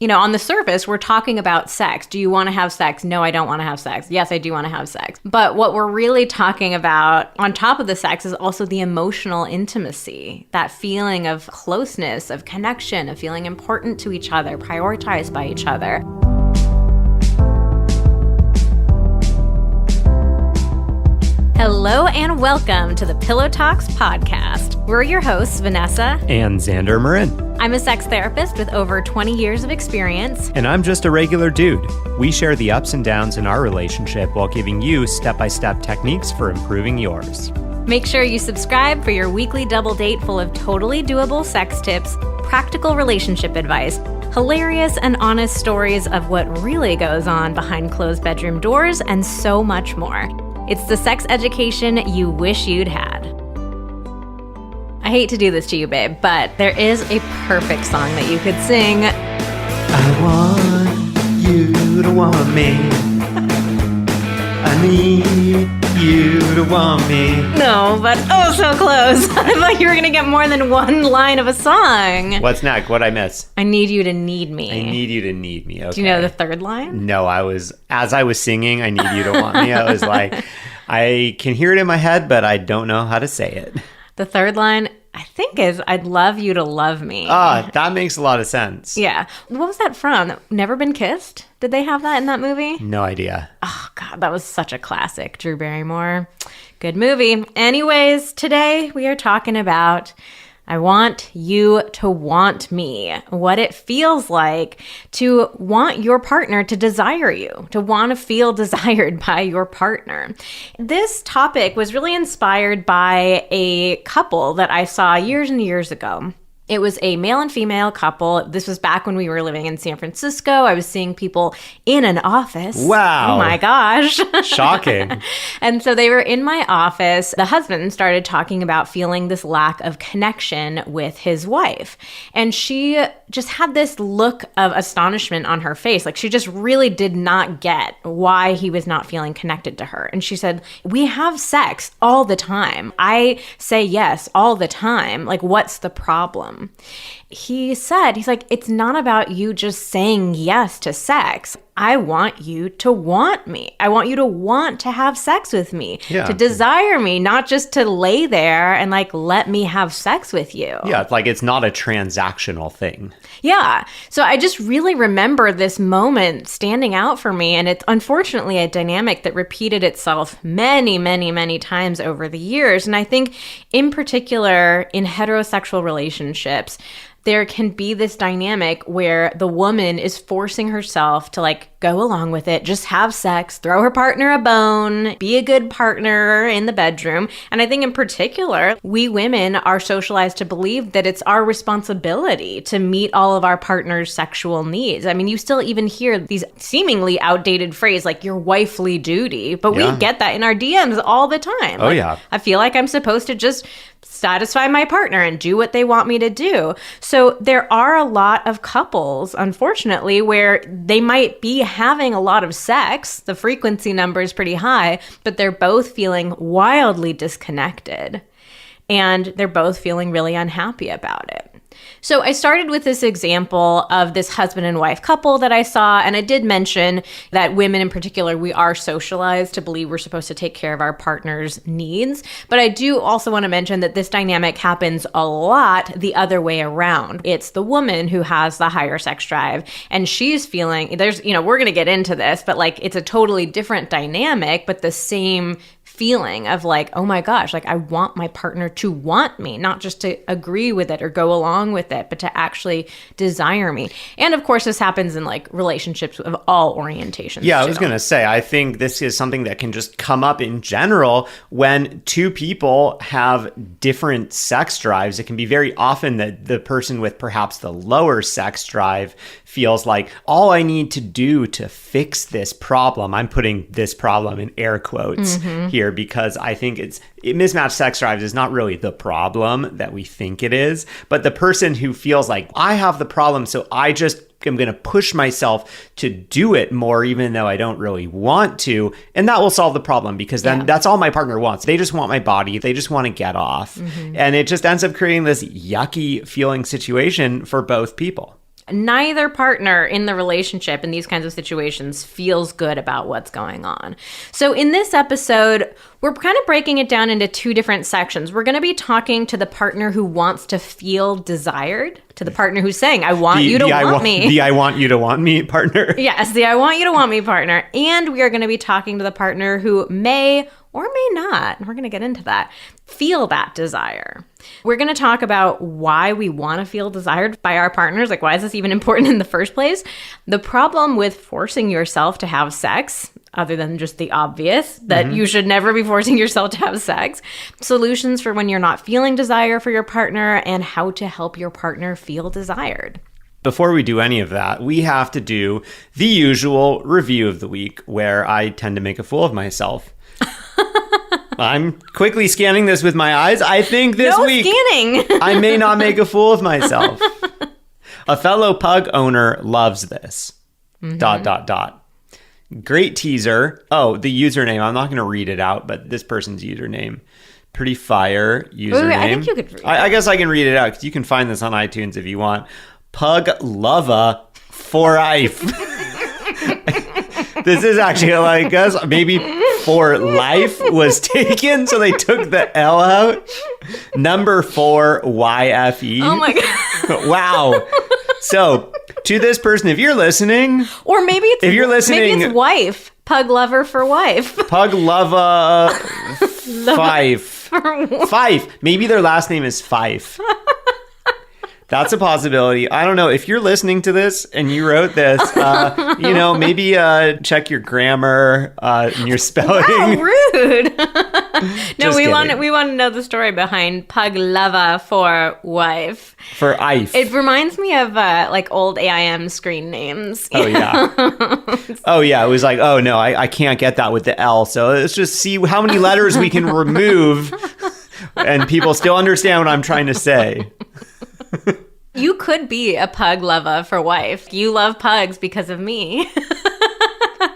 on the surface, we're talking about sex. Do you want to have sex? No, I don't want to have sex. Yes, I do want to have sex. But what we're really talking about on top of the sex is also the emotional intimacy, that feeling of closeness, of connection, of feeling important to each other, prioritized by each other. Hello and welcome to the Pillow Talks podcast. We're your hosts, Vanessa and Xander Marin. I'm a sex therapist with over 20 years of experience. And I'm just a regular dude. We share the ups and downs in our relationship while giving you step-by-step techniques for improving yours. Make sure you subscribe for your weekly double date full of totally doable sex tips, practical relationship advice, hilarious and honest stories of what really goes on behind closed bedroom doors, and so much more. It's the sex education you wish you'd had. I hate to do this to you, babe, but there is a perfect song that you could sing. I want you to want me. I need you to want me. No, but oh, so close. I thought you were going to get more than one line of a song. What's next? What'd I miss? I need you to need me. I need you to need me. Okay. Do you know the third line? No, as I was singing, I need you to want me, I was like, I can hear it in my head, but I don't know how to say it. The third line, I think, is I'd love you to love me. That makes a lot of sense. Yeah. What was that from? Never Been Kissed? Did they have that in that movie? No idea. Oh, God, that was such a classic. Drew Barrymore. Good movie. Anyways, today we are talking about I want you to want me, what it feels like to want your partner to desire you, to want to feel desired by your partner. This topic was really inspired by a couple that I saw years and years ago. It was a male and female couple. This was back when we were living in San Francisco. I was seeing people in an office. Wow. Oh my gosh. Shocking. And so they were in my office. The husband started talking about feeling this lack of connection with his wife. And she just had this look of astonishment on her face. Like she just really did not get why he was not feeling connected to her. And she said, we have sex all the time. I say yes all the time. Like, what's the problem? He's like, it's not about you just saying yes to sex. I want you to want me. I want you to want to have sex with me, to desire me, not just to lay there and like, let me have sex with you. Yeah, it's like it's not a transactional thing. Yeah. So I just really remember this moment standing out for me. And it's unfortunately a dynamic that repeated itself many, many, many times over the years. And I think in particular in heterosexual relationships, there can be this dynamic where the woman is forcing herself to like go along with it, just have sex, throw her partner a bone, be a good partner in the bedroom. And I think in particular, we women are socialized to believe that it's our responsibility to meet all of our partner's sexual needs. I mean, you still even hear these seemingly outdated phrases like your wifely duty, but we get that in our DMs all the time. I feel like I'm supposed to just satisfy my partner and do what they want me to do. So there are a lot of couples, unfortunately, where they might be having a lot of sex. The frequency number is pretty high, but they're both feeling wildly disconnected and they're both feeling really unhappy about it. So I started with this example of this husband and wife couple that I saw, and I did mention that women in particular, we are socialized to believe we're supposed to take care of our partner's needs. But I do also want to mention that this dynamic happens a lot the other way around. It's the woman who has the higher sex drive, and she's feeling, we're going to get into this, but like it's a totally different dynamic, but the same feeling of like, oh my gosh, like I want my partner to want me, not just to agree with it or go along with it, but to actually desire me. And of course, this happens in like relationships of all orientations. Yeah, I was going to say, I think this is something that can just come up in general when two people have different sex drives. It can be very often that the person with perhaps the lower sex drive feels like all I need to do to fix this problem, I'm putting this problem in air quotes here because I think mismatched sex drives is not really the problem that we think it is, but the person who feels like I have the problem, so I just am going to push myself to do it more, even though I don't really want to. And that will solve the problem because then that's all my partner wants. They just want my body. They just want to get off. And it just ends up creating this yucky feeling situation for both people. Neither partner in the relationship in these kinds of situations feels good about what's going on. So in this episode, we're kind of breaking it down into two different sections. We're going to be talking to the partner who wants to feel desired, to the partner who's saying, I want you to want me. The I want you to want me partner. Yes, the I want you to want me partner. And we are going to be talking to the partner who may or may not, and we're going to get into that, feel that desire. We're going to talk about why we want to feel desired by our partners. Like, why is this even important in the first place? The problem with forcing yourself to have sex, other than just the obvious, that you should never be forcing yourself to have sex. Solutions for when you're not feeling desire for your partner, and how to help your partner feel desired. Before we do any of that, we have to do the usual review of the week, where I tend to make a fool of myself. I'm quickly scanning this with my eyes. I think this week scanning. I may not make a fool of myself. A fellow pug owner loves this. ... Great teaser. Oh, the username. I'm not going to read it out, but this person's username. Pretty fire username. Wait, I think you could read it. I guess I can read it out because you can find this on iTunes if you want. Pug Lova for life. This is actually, I guess, maybe for life was taken, so they took the L out. Number 4, YFE. Oh my God. Wow. So, to this person, if you're listening, or maybe it's, if you're listening, maybe it's wife. Pug lover for wife. Pug Lova Fife. Fife. Maybe their last name is Fife. That's a possibility. I don't know. If you're listening to this and you wrote this, maybe check your grammar and your spelling. Wow, rude. No, we kidding. want to know the story behind Pug Lava for wife. For Ife. It reminds me of old AIM screen names. Oh, yeah. Oh, yeah. It was like, oh, no, I can't get that with the L. So let's just see how many letters we can remove and people still understand what I'm trying to say. You could be a pug lover for wife. You love pugs because of me.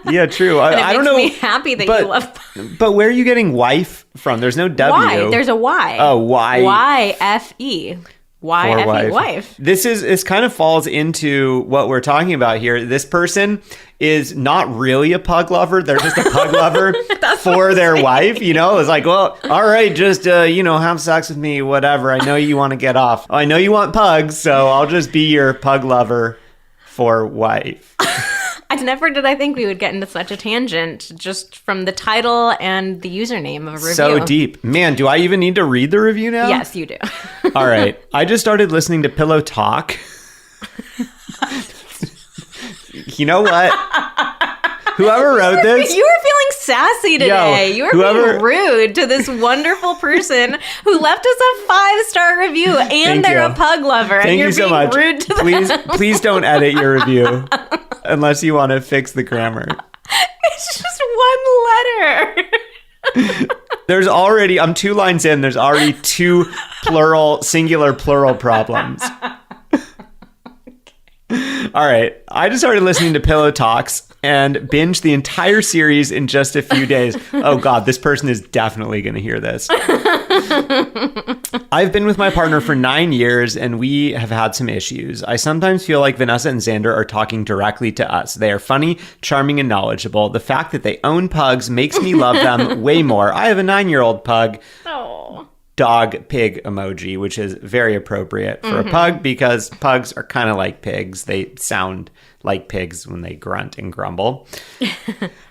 Yeah, true. I don't know. It makes me happy that you love pugs. But where are you getting wife from? There's no W. Y. There's a Y. Oh, Y. YFE. YFE, wife. This kind of falls into what we're talking about here. This person is not really a pug lover. They're just a pug lover for their wife. It's like, well, all right, just, have sex with me, whatever. I know you want to get off. I know you want pugs, so I'll just be your pug lover for wife. Never did I think we would get into such a tangent just from the title and the username of a review. So deep. Man, do I even need to read the review now? Yes, you do. All right. I just started listening to Pillow Talk. You know what? Whoever wrote this... You were feeling sassy today. You were being rude to this wonderful person who left us a 5-star review, and they're a pug lover. Thank and you're you so being much. Rude to them. Please don't edit your review unless you want to fix the grammar. It's just one letter. There's already... I'm 2 lines in. There's already 2 singular plural problems. All right. I just started listening to Pillow Talks and binged the entire series in just a few days. Oh, God, this person is definitely going to hear this. I've been with my partner for 9 years, and we have had some issues. I sometimes feel like Vanessa and Xander are talking directly to us. They are funny, charming, and knowledgeable. The fact that they own pugs makes me love them way more. I have a 9-year-old pug. Oh. Dog pig emoji, which is very appropriate for a pug because pugs are kind of like pigs. They sound like pigs when they grunt and grumble.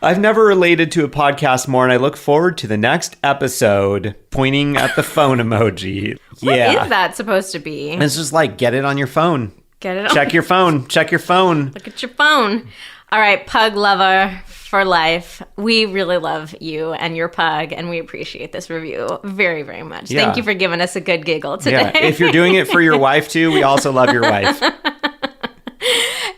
I've never related to a podcast more, and I look forward to the next episode. Pointing at the phone emoji. Yeah. What is that supposed to be? It's just like, get it on your phone. Get it on. Check your phone. Check your phone. Look at your phone. All right, pug lover for life. We really love you and your pug, and we appreciate this review very, very much. Yeah. Thank you for giving us a good giggle today. Yeah. If you're doing it for your wife too, we also love your wife.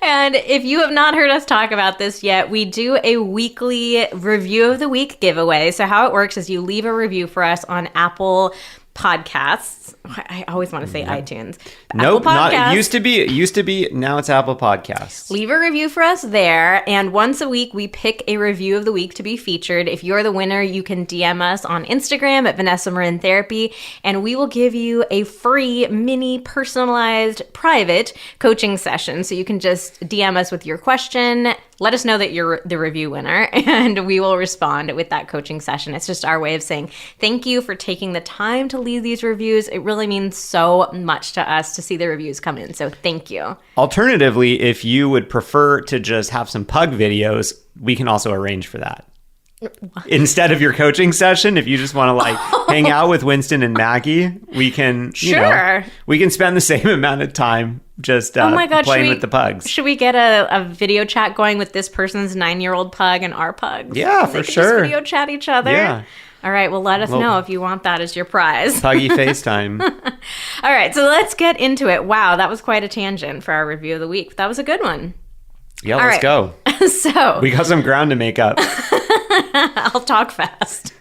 And if you have not heard us talk about this yet, we do a weekly review of the week giveaway. So how it works is you leave a review for us on Apple Podcasts. I always want to say iTunes. Nope, Apple Podcasts. not used to be. Now it's Apple Podcasts. Leave a review for us there. And once a week, we pick a review of the week to be featured. If you're the winner, you can DM us on Instagram at Vanessa Marin Therapy, and we will give you a free mini personalized private coaching session. So you can just DM us with your question. Let us know that you're the review winner, and we will respond with that coaching session. It's just our way of saying thank you for taking the time to leave these reviews. It really means so much to us to see the reviews come in. So thank you. Alternatively, if you would prefer to just have some pug videos, we can also arrange for that. Instead of your coaching session, if you just want to hang out with Winston and Maggie, we can, we can spend the same amount of time just playing with the pugs. Should we get a video chat going with this person's 9-year-old pug and our pugs? Yeah, for sure. Just video chat each other? Yeah. All right, well, let us know if you want that as your prize. Puggy FaceTime. All right, so let's get into it. Wow, that was quite a tangent for our review of the week. That was a good one. Yeah, let's go. So we got some ground to make up. I'll talk fast.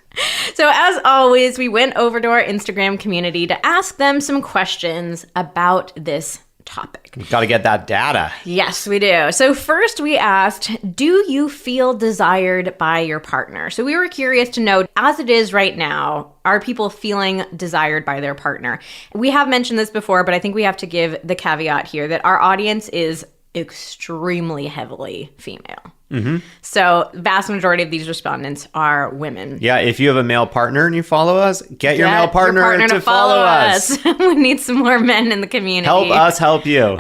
So as always, we went over to our Instagram community to ask them some questions about this topic. Got to get that data. Yes, we do. So first we asked, do you feel desired by your partner? So we were curious to know, as it is right now, are people feeling desired by their partner? We have mentioned this before, but I think we have to give the caveat here that our audience is extremely heavily female. Mm-hmm. So vast majority of these respondents are women. Yeah, if you have a male partner and you follow us, get your male partner to follow us. We need some more men in the community. Help us help you.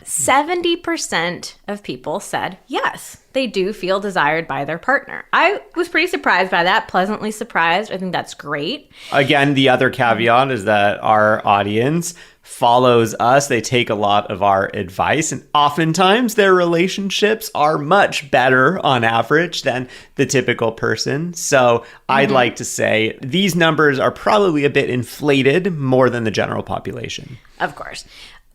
70% of people said yes, they do feel desired by their partner. I was pretty surprised by that, pleasantly surprised. I think that's great. Again, the other caveat is that our audience follows us. They take a lot of our advice, and oftentimes their relationships are much better on average than the typical person. So I'd like to say these numbers are probably a bit inflated more than the general population. Of course.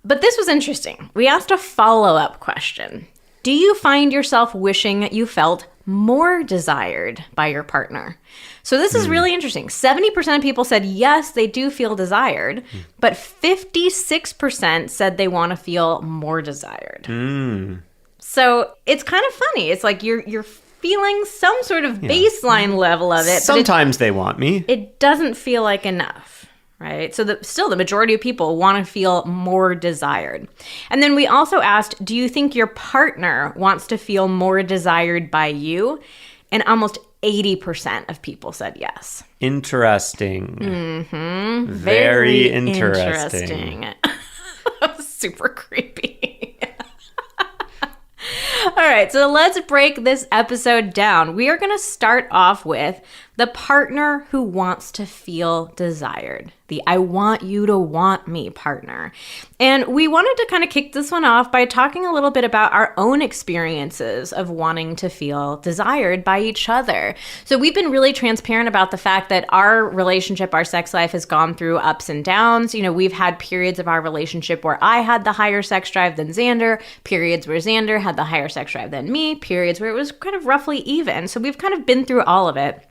But this was interesting. We asked a follow-up question. Do you find yourself wishing you felt more desired by your partner? So this is really interesting. 70% of people said yes, they do feel desired, but 56% said they want to feel more desired. So it's kind of funny. It's like you're feeling some sort of baseline level of it. Sometimes they want me. It doesn't feel like enough. Right? So still the majority of people want to feel more desired. And then we also asked, do you think your partner wants to feel more desired by you? And almost 80% of people said yes. Interesting. Mm-hmm. Very interesting. Super creepy. All right, so let's break this episode down. We are going to start off with the partner who wants to feel desired. The I want you to want me partner. And we wanted to kind of kick this one off by talking a little bit about our own experiences of wanting to feel desired by each other. So we've been really transparent about the fact that our relationship, our sex life has gone through ups and downs. You know, we've had periods of our relationship where I had the higher sex drive than Xander, periods where Xander had the higher sex drive than me, periods where it was kind of roughly even. So we've kind of been through all of it.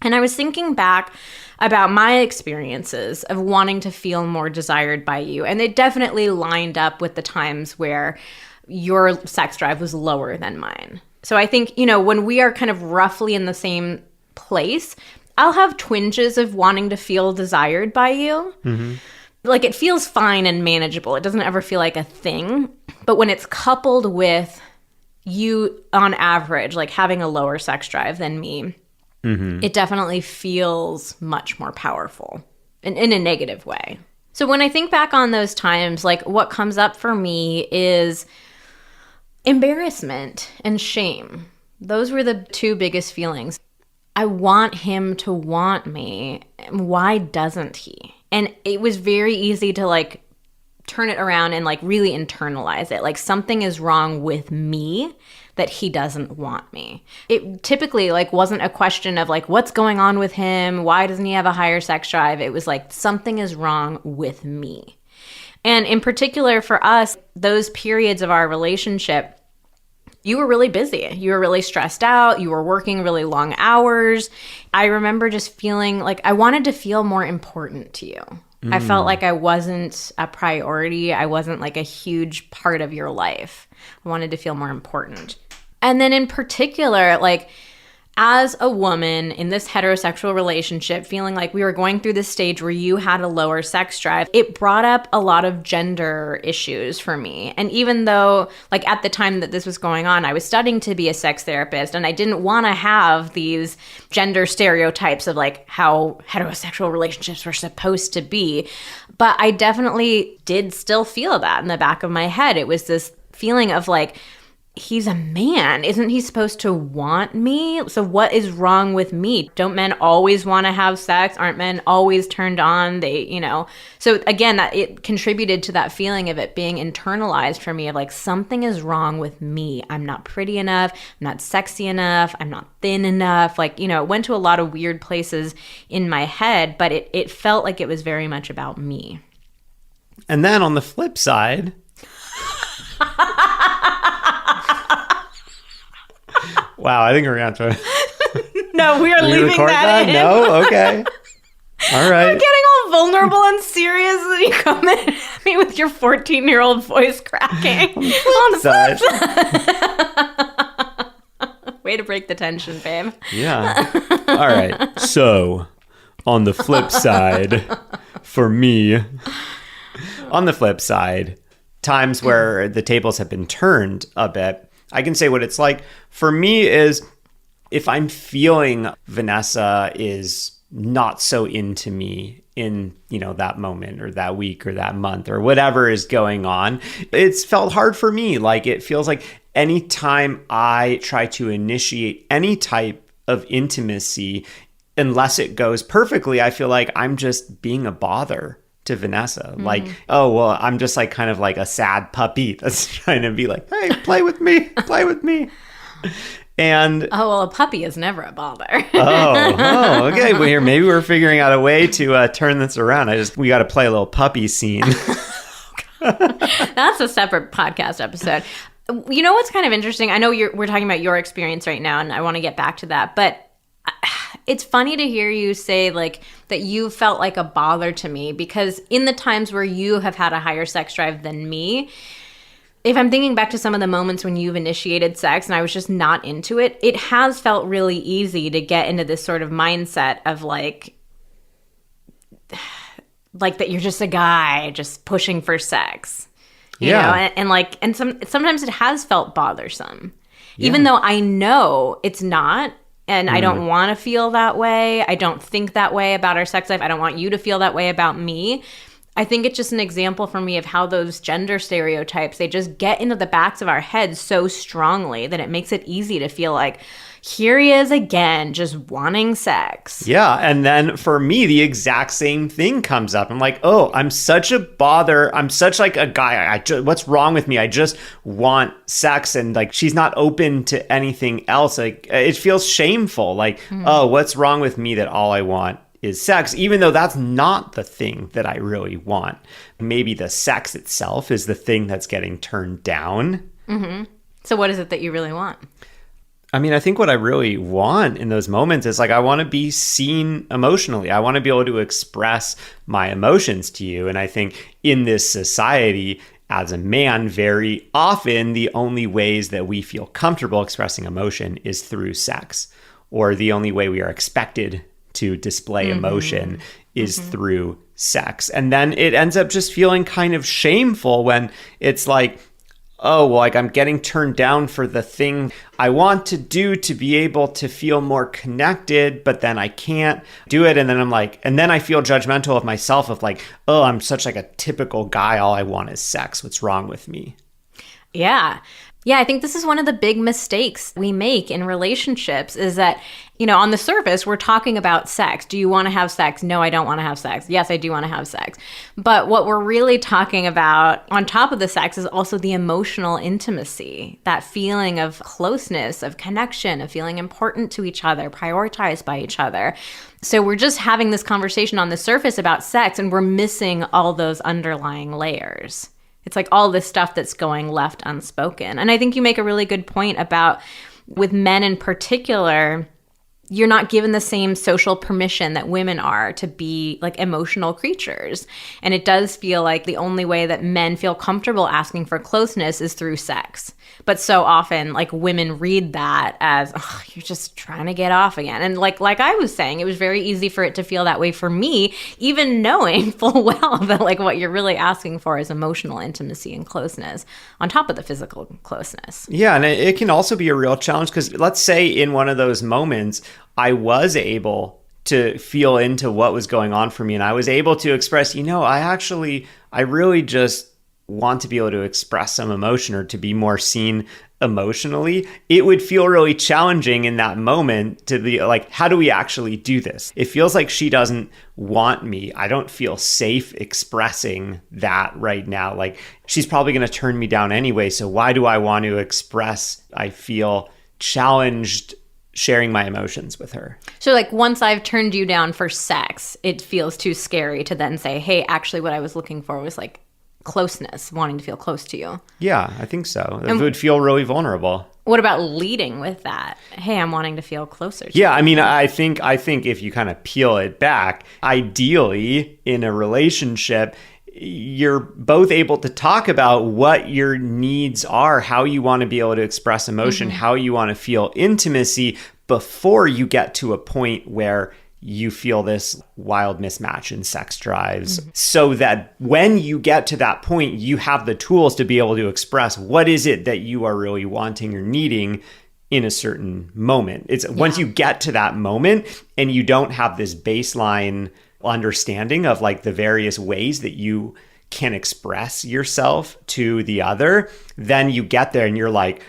And I was thinking back about my experiences of wanting to feel more desired by you. And they definitely lined up with the times where your sex drive was lower than mine. So I think, you know, when we are kind of roughly in the same place, I'll have twinges of wanting to feel desired by you. Mm-hmm. Like it feels fine and manageable. It doesn't ever feel like a thing. But when it's coupled with you on average, like having a lower sex drive than me, it definitely feels much more powerful in a negative way. So when I think back on those times, like what comes up for me is embarrassment and shame. Those were the two biggest feelings. I want him to want me. Why doesn't he? And it was very easy to like turn it around and like really internalize it. Like something is wrong with me that he doesn't want me. It typically like wasn't a question of like, what's going on with him? Why doesn't he have a higher sex drive? It was like, something is wrong with me. And in particular for us, those periods of our relationship, You were really busy. You were really stressed out. You were working really long hours. I remember just feeling like I wanted to feel more important to you. I felt like I wasn't a priority. I wasn't like a huge part of your life. I wanted to feel more important. And then in particular, like as a woman in this heterosexual relationship, feeling like we were going through this stage where you had a lower sex drive, it brought up a lot of gender issues for me. And even though, like at the time that this was going on, I was studying to be a sex therapist, and I didn't want to have these gender stereotypes of like how heterosexual relationships were supposed to be. But I definitely did still feel that in the back of my head. It was this feeling of like, he's a man. Isn't he supposed to want me? So what is wrong with me? Don't men always want to have sex? Aren't men always turned on? So again, that it contributed to that feeling of it being internalized for me of like, something is wrong with me. I'm not pretty enough. I'm not sexy enough. I'm not thin enough. Like, it went to a lot of weird places in my head, but it felt like it was very much about me. And then on the flip side... Wow, I think we're going to have to... No, we are leaving that in. No? Okay. All right. I'm getting all vulnerable and serious, and you come in at me with your 14-year-old voice cracking. On the flip side. Way to break the tension, babe. Yeah. All right. So, on the flip side, for me, on the flip side, times where the tables have been turned a bit, I can say what it's like for me is if I'm feeling Vanessa is not so into me in, that moment or that week or that month or whatever is going on, it's felt hard for me. Like it feels like anytime I try to initiate any type of intimacy, unless it goes perfectly, I feel like I'm just being a bother to Vanessa. Mm-hmm. Like, oh, well, I'm just like kind of like a sad puppy that's trying to be like, hey, play with me. And a puppy is never a bother. Okay. Well, here, maybe we're figuring out a way to turn this around. We got to play a little puppy scene. That's a separate podcast episode. You know what's kind of interesting? I know we're talking about your experience right now, and I want to get back to that, but it's funny to hear you say like that you felt like a bother to me, because in the times where you have had a higher sex drive than me, if I'm thinking back to some of the moments when you've initiated sex and I was just not into it, it has felt really easy to get into this sort of mindset of like that you're just a guy just pushing for sex. You know? And sometimes it has felt bothersome. Yeah. Even though I know it's not. And I don't want to feel that way. I don't think that way about our sex life. I don't want you to feel that way about me. I think it's just an example for me of how those gender stereotypes, they just get into the backs of our heads so strongly that it makes it easy to feel like, here he is again, just wanting sex. Yeah. And then for me, the exact same thing comes up. I'm like, oh, I'm such a bother. I'm such like a guy. What's wrong with me? I just want sex. And like, she's not open to anything else. Like, it feels shameful. Like, oh, what's wrong with me that all I want is sex, even though that's not the thing that I really want. Maybe the sex itself is the thing that's getting turned down. Mm-hmm. So what is it that you really want? I mean, I think what I really want in those moments is like, I want to be seen emotionally. I want to be able to express my emotions to you. And I think in this society, as a man, very often the only ways that we feel comfortable expressing emotion is through sex, or the only way we are expected to display emotion is through sex. And then it ends up just feeling kind of shameful when it's like, oh, well, like I'm getting turned down for the thing I want to do to be able to feel more connected, but then I can't do it. And then I'm like, and then I feel judgmental of myself of like, oh, I'm such like a typical guy. All I want is sex. What's wrong with me? Yeah. Yeah, I think this is one of the big mistakes we make in relationships is that, on the surface, we're talking about sex. Do you want to have sex? No, I don't want to have sex. Yes, I do want to have sex. But what we're really talking about on top of the sex is also the emotional intimacy, that feeling of closeness, of connection, of feeling important to each other, prioritized by each other. So we're just having this conversation on the surface about sex, and we're missing all those underlying layers. It's like all this stuff that's going left unspoken. And I think you make a really good point about, with men in particular, you're not given the same social permission that women are to be like emotional creatures. And it does feel like the only way that men feel comfortable asking for closeness is through sex. But so often, like, women read that as, oh, you're just trying to get off again. And like I was saying, it was very easy for it to feel that way for me, even knowing full well that like what you're really asking for is emotional intimacy and closeness on top of the physical closeness. Yeah, and it can also be a real challenge because let's say in one of those moments, I was able to feel into what was going on for me, and I was able to express, I really just want to be able to express some emotion or to be more seen emotionally. It would feel really challenging in that moment to be like, how do we actually do this? It feels like she doesn't want me. I don't feel safe expressing that right now. Like, she's probably going to turn me down anyway. So why do I want to express? I feel challenged sharing my emotions with her. So like, once I've turned you down for sex, it feels too scary to then say, hey, actually what I was looking for was like closeness, wanting to feel close to you. Yeah, I think so. It would feel really vulnerable. What about leading with that? Hey, I'm wanting to feel closer to you. Yeah, I mean, I think if you kind of peel it back, ideally in a relationship, you're both able to talk about what your needs are, how you want to be able to express emotion, how you want to feel intimacy before you get to a point where you feel this wild mismatch in sex drives, so that when you get to that point, you have the tools to be able to express what is it that you are really wanting or needing in a certain moment. It's once you get to that moment and you don't have this baseline understanding of like the various ways that you can express yourself to the other, then you get there and you're like,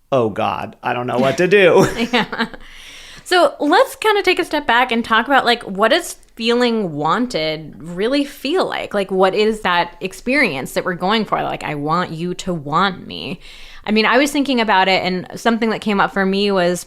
oh God, I don't know what to do. Yeah. So let's kind of take a step back and talk about like, what does feeling wanted really feel like? Like, what is that experience that we're going for? Like, I want you to want me. I mean, I was thinking about it, and something that came up for me was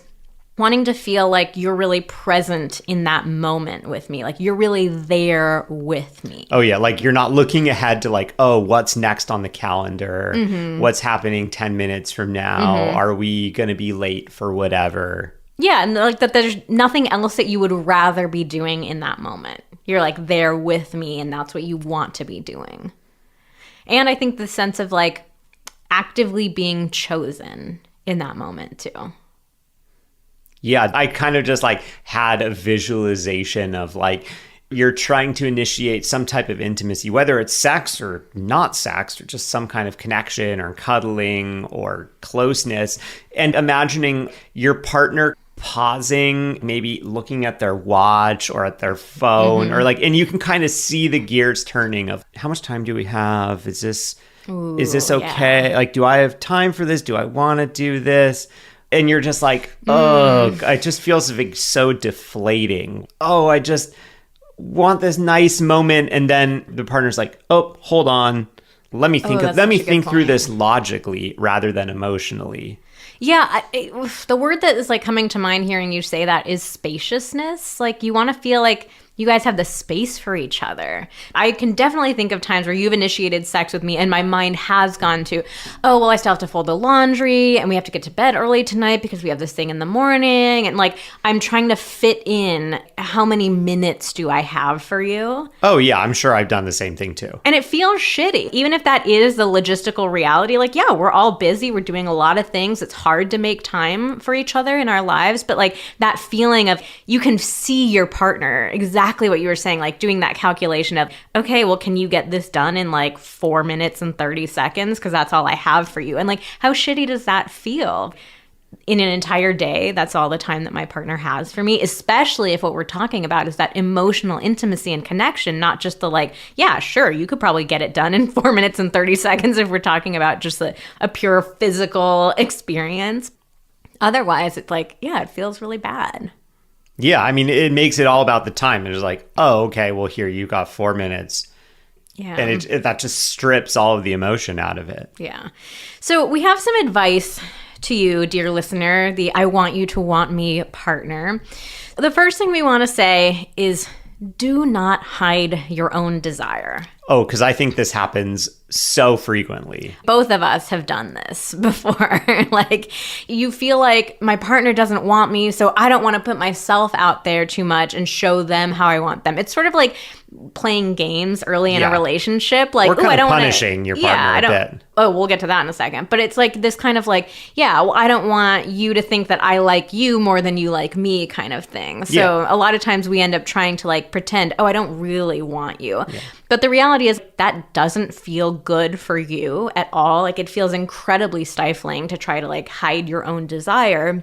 wanting to feel like you're really present in that moment with me. Like, you're really there with me. Oh yeah, like you're not looking ahead to like, oh, what's next on the calendar? What's happening 10 minutes from now? Are we going to be late for whatever? Yeah, and like that there's nothing else that you would rather be doing in that moment. You're like there with me, and that's what you want to be doing. And I think the sense of like actively being chosen in that moment too. Yeah, I kind of just like had a visualization of like you're trying to initiate some type of intimacy, whether it's sex or not sex, or just some kind of connection or cuddling or closeness, and imagining your partner pausing, maybe looking at their watch or at their phone, or like, and you can kind of see the gears turning of how much time do we have? Is this okay? Yeah. Like, do I have time for this? Do I want to do this? And you're just like, oh, it just feels so deflating. Oh, I just want this nice moment. And then the partner's like, oh, hold on. Let me think through this logically rather than emotionally. Yeah, the word that is like coming to mind hearing you say that is spaciousness. Like, you want to feel like you guys have the space for each other. I can definitely think of times where you've initiated sex with me and my mind has gone to, oh, well, I still have to fold the laundry and we have to get to bed early tonight because we have this thing in the morning. And like, I'm trying to fit in how many minutes do I have for you? Oh, yeah, I'm sure I've done the same thing too. And it feels shitty. Even if that is the logistical reality, like, yeah, we're all busy. We're doing a lot of things. It's hard to make time for each other in our lives. But like that feeling of you can see your partner exactly what you were saying, like doing that calculation of, okay, well, can you get this done in like 4 minutes and 30 seconds? Because that's all I have for you. And like, how shitty does that feel? In an entire day, that's all the time that my partner has for me, especially if what we're talking about is that emotional intimacy and connection, not just the like, yeah, sure, you could probably get it done in 4 minutes and 30 seconds if we're talking about just a pure physical experience. Otherwise, it's like, yeah, it feels really bad. Yeah, I mean, it makes it all about the time. It's like, oh, okay, well, here, you got 4 minutes. Yeah. And that just strips all of the emotion out of it. Yeah. So we have some advice to you, dear listener, the I want you to want me partner. The first thing we want to say is do not hide your own desire. Oh, because I think this happens so frequently. Both of us have done this before. Like, you feel like my partner doesn't want me, so I don't want to put myself out there too much and show them how I want them. It's sort of like playing games early in a relationship. Like, or kind I don't of punishing your partner a bit. Oh, we'll get to that in a second. But it's like this kind of like, I don't want you to think that I like you more than you like me kind of thing. So a lot of times we end up trying to like pretend, I don't really want you. Yeah. But the reality is that doesn't feel good for you at all. Like, it feels incredibly stifling to try to like hide your own desire.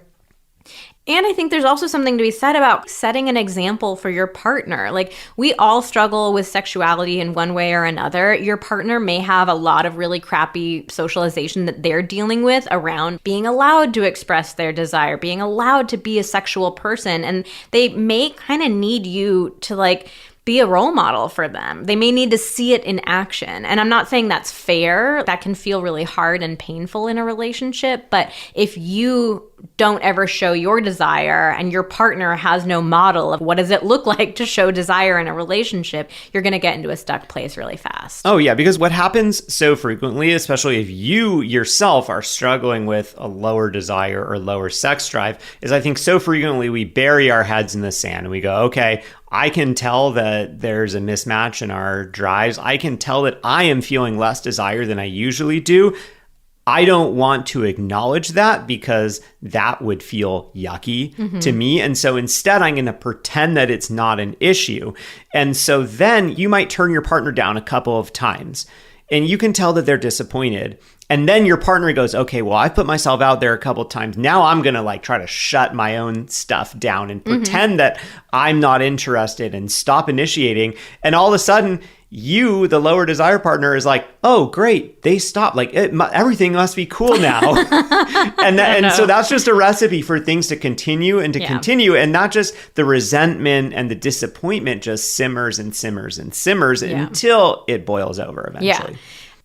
And I think there's also something to be said about setting an example for your partner. Like, we all struggle with sexuality in one way or another. Your partner may have a lot of really crappy socialization that they're dealing with around being allowed to express their desire, being allowed to be a sexual person. And they may kind of need you to like be a role model for them. They may need to see it in action. And I'm not saying that's fair. That can feel really hard and painful in a relationship. But if you don't ever show your desire and your partner has no model of what does it look like to show desire in a relationship, you're going to get into a stuck place really fast. Oh, yeah, because what happens so frequently, especially if you yourself are struggling with a lower desire or lower sex drive, is I think so frequently we bury our heads in the sand and we go, okay, I can tell that there's a mismatch in our drives. I can tell that I am feeling less desire than I usually do. I don't want to acknowledge that because that would feel yucky to me. And so instead, I'm going to pretend that it's not an issue. And so then you might turn your partner down a couple of times and you can tell that they're disappointed. And then your partner goes, okay, well, I've put myself out there a couple of times. Now I'm going to like try to shut my own stuff down and pretend that I'm not interested and stop initiating. And all of a sudden, you, the lower desire partner, is like, oh, great, they stopped. Like, everything must be cool now. and so that's just a recipe for things to continue and to continue. And not just the resentment and the disappointment just simmers and simmers and simmers until it boils over eventually. Yeah.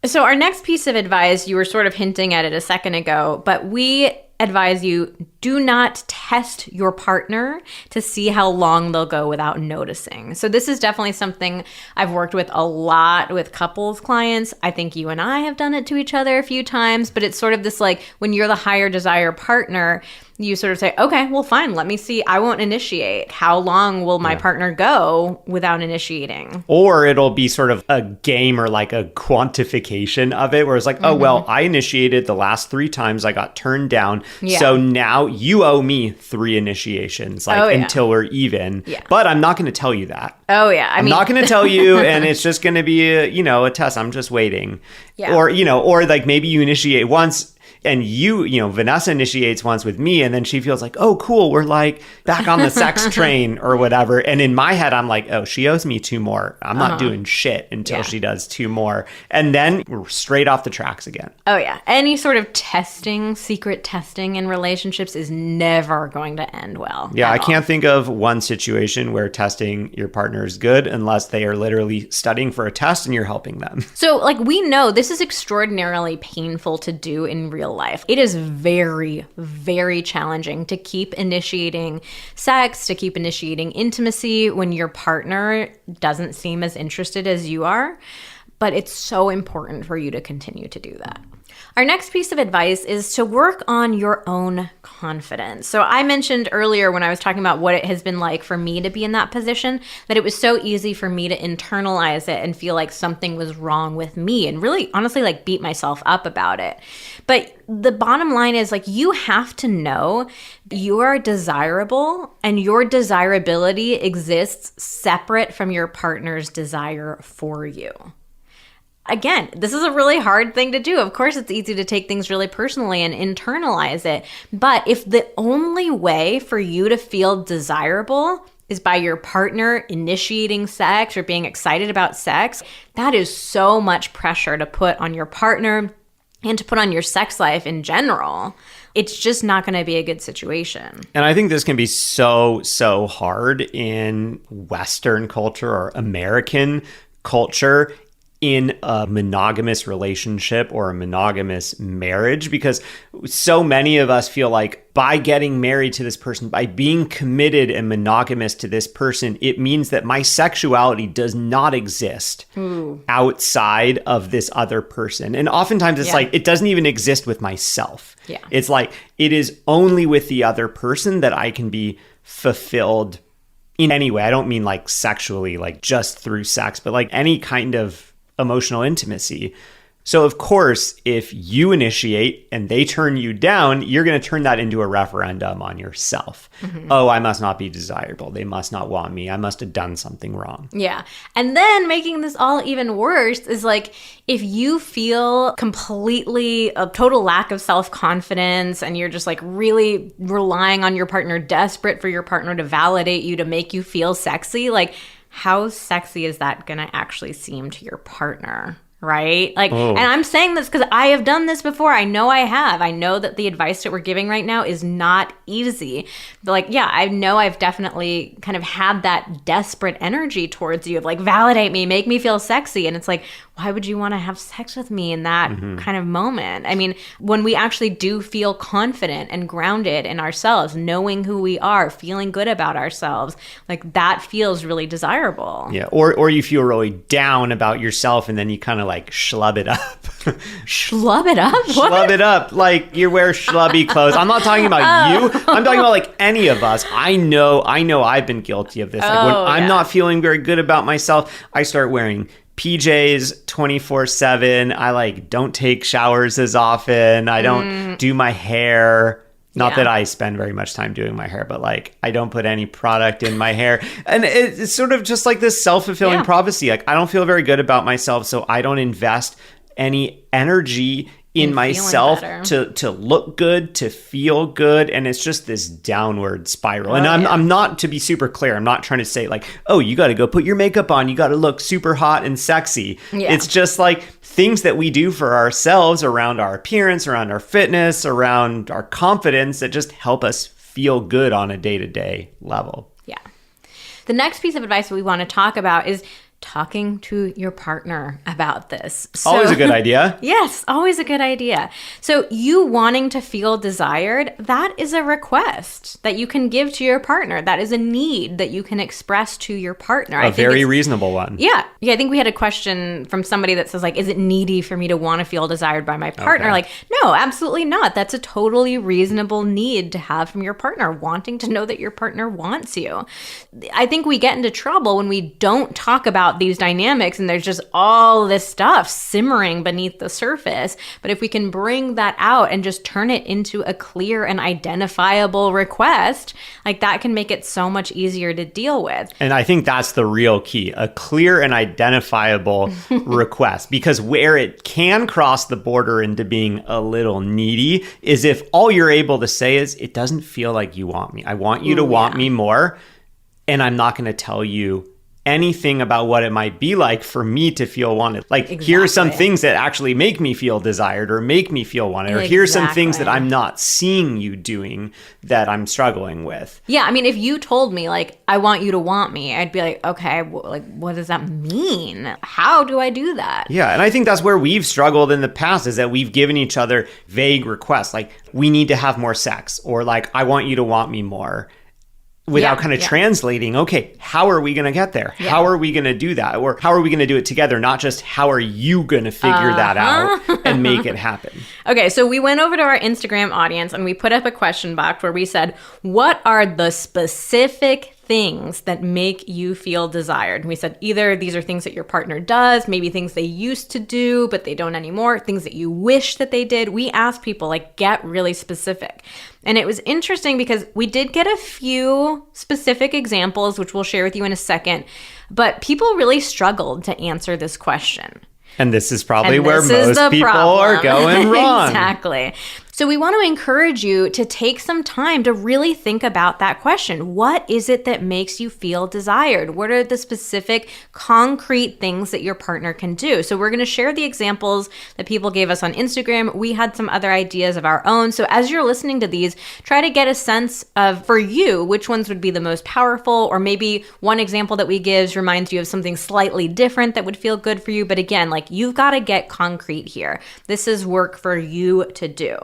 So our next piece of advice, you were sort of hinting at it a second ago, but we advise you, do not test your partner to see how long they'll go without noticing. So this is definitely something I've worked with a lot with couples clients. I think you and I have done it to each other a few times, but it's sort of this like when you're the higher desire partner, you sort of say, okay, well, fine, let me see. I won't initiate. How long will my partner go without initiating? Or it'll be sort of a game or like a quantification of it where it's like, oh, well, I initiated the last 3 times I got turned down. Yeah. So now you owe me 3 initiations, like until we're even. Yeah. But I'm not going to tell you that. Oh, yeah. I'm not going to tell you, and it's just going to be a test. I'm just waiting. Yeah. Or like maybe you initiate once. And Vanessa initiates once with me and then she feels like, oh, cool, we're like back on the sex train or whatever. And in my head, I'm like, oh, she owes me 2 more. I'm not doing shit until she does 2 more. And then we're straight off the tracks again. Oh, yeah. Any sort of testing, secret testing in relationships is never going to end well. Yeah, I can't think of one situation where testing your partner is good unless they are literally studying for a test and you're helping them. So like we know this is extraordinarily painful to do in real life. It is very, very challenging to keep initiating sex, to keep initiating intimacy when your partner doesn't seem as interested as you are. But it's so important for you to continue to do that. Our next piece of advice is to work on your own confidence. So I mentioned earlier when I was talking about what it has been like for me to be in that position, that it was so easy for me to internalize it and feel like something was wrong with me and really honestly like beat myself up about it. But the bottom line is like you have to know you are desirable and your desirability exists separate from your partner's desire for you. Again, this is a really hard thing to do. Of course, it's easy to take things really personally and internalize it. But if the only way for you to feel desirable is by your partner initiating sex or being excited about sex, that is so much pressure to put on your partner and to put on your sex life in general. It's just not going to be a good situation. And I think this can be so hard in Western culture or American culture. in a monogamous relationship or a monogamous marriage, because so many of us feel like by getting married to this person, by being committed and monogamous to this person, it means that my sexuality does not exist outside of this other person. And oftentimes it's like, it doesn't even exist with myself. Yeah. It's like, it is only with the other person that I can be fulfilled in any way. I don't mean like sexually, like just through sex, but like any kind of emotional intimacy. So of course, if you initiate and they turn you down, you're going to turn that into a referendum on yourself. Oh, I must not be desirable. They must not want me. I must have done something wrong. Yeah. And then making this all even worse is like, if you feel completely a total lack of self-confidence and you're just like really relying on your partner, desperate for your partner to validate you, to make you feel sexy, like how sexy is that going to actually seem to your partner? Right? Like, and I'm saying this because I have done this before. I know I have. I know that the advice that we're giving right now is not easy. But like, yeah, I know I've definitely kind of had that desperate energy towards you of like, validate me, make me feel sexy. And it's like, why would you want to have sex with me in that kind of moment? I mean, when we actually do feel confident and grounded in ourselves, knowing who we are, feeling good about ourselves, like that feels really desirable. Yeah. Or you feel really down about yourself and then you kind of like schlub it up. Schlub it up? What? Schlub it up. Like you wear schlubby clothes. I'm not talking about you. I'm talking about like any of us. I know I've been guilty of this. Like when I'm not feeling very good about myself, I start wearing PJs 24/7. I like don't take showers as often. I don't do my hair. Not that I spend very much time doing my hair, but like I don't put any product in my hair. And it's sort of just like this self-fulfilling prophecy. Like I don't feel very good about myself, so I don't invest any energy in myself to look good, to feel good. And it's just this downward spiral. And I'm not, to be super clear, I'm not trying to say like, oh, you got to go put your makeup on. You got to look super hot and sexy. Yeah. It's just like things that we do for ourselves around our appearance, around our fitness, around our confidence that just help us feel good on a day-to-day level. Yeah. The next piece of advice that we want to talk about is talking to your partner about this. So, always a good idea. Yes, always a good idea. So you wanting to feel desired, that is a request that you can give to your partner. That is a need that you can express to your partner. A very reasonable one. Yeah. I think we had a question from somebody that says like, is it needy for me to want to feel desired by my partner? Okay. Like, no, absolutely not. That's a totally reasonable need to have from your partner, wanting to know that your partner wants you. I think we get into trouble when we don't talk about these dynamics and there's just all this stuff simmering beneath the surface. But if we can bring that out and just turn it into a clear and identifiable request, like that can make it so much easier to deal with. And I think that's the real key, a clear and identifiable request, because where it can cross the border into being a little needy is if all you're able to say is, it doesn't feel like you want me. I want you to want me more. And I'm not going to tell you anything about what it might be like for me to feel wanted. Like, here are some things that actually make me feel desired or make me feel wanted. Or here's some things that I'm not seeing you doing that I'm struggling with. Yeah. I mean, if you told me like, I want you to want me, I'd be like, okay, like, what does that mean? How do I do that? Yeah. And I think that's where we've struggled in the past, is that we've given each other vague requests. Like, we need to have more sex, or like, I want you to want me more. Without kind of translating, okay, how are we going to get there? Yeah. How are we going to do that? Or how are we going to do it together? Not just how are you going to figure that out and make it happen? Okay, so we went over to our Instagram audience and we put up a question box where we said, what are the specific things that make you feel desired? And we said either these are things that your partner does, maybe things they used to do, but they don't anymore, things that you wish that they did. We asked people, like, get really specific. And it was interesting because we did get a few specific examples, which we'll share with you in a second, but people really struggled to answer this question. And this is probably where most people are going wrong. Exactly. So we want to encourage you to take some time to really think about that question. What is it that makes you feel desired? What are the specific concrete things that your partner can do? So we're going to share the examples that people gave us on Instagram. We had some other ideas of our own. So as you're listening to these, try to get a sense of, for you, which ones would be the most powerful, or maybe one example that we give reminds you of something slightly different that would feel good for you. But again, like, you've got to get concrete here. This is work for you to do.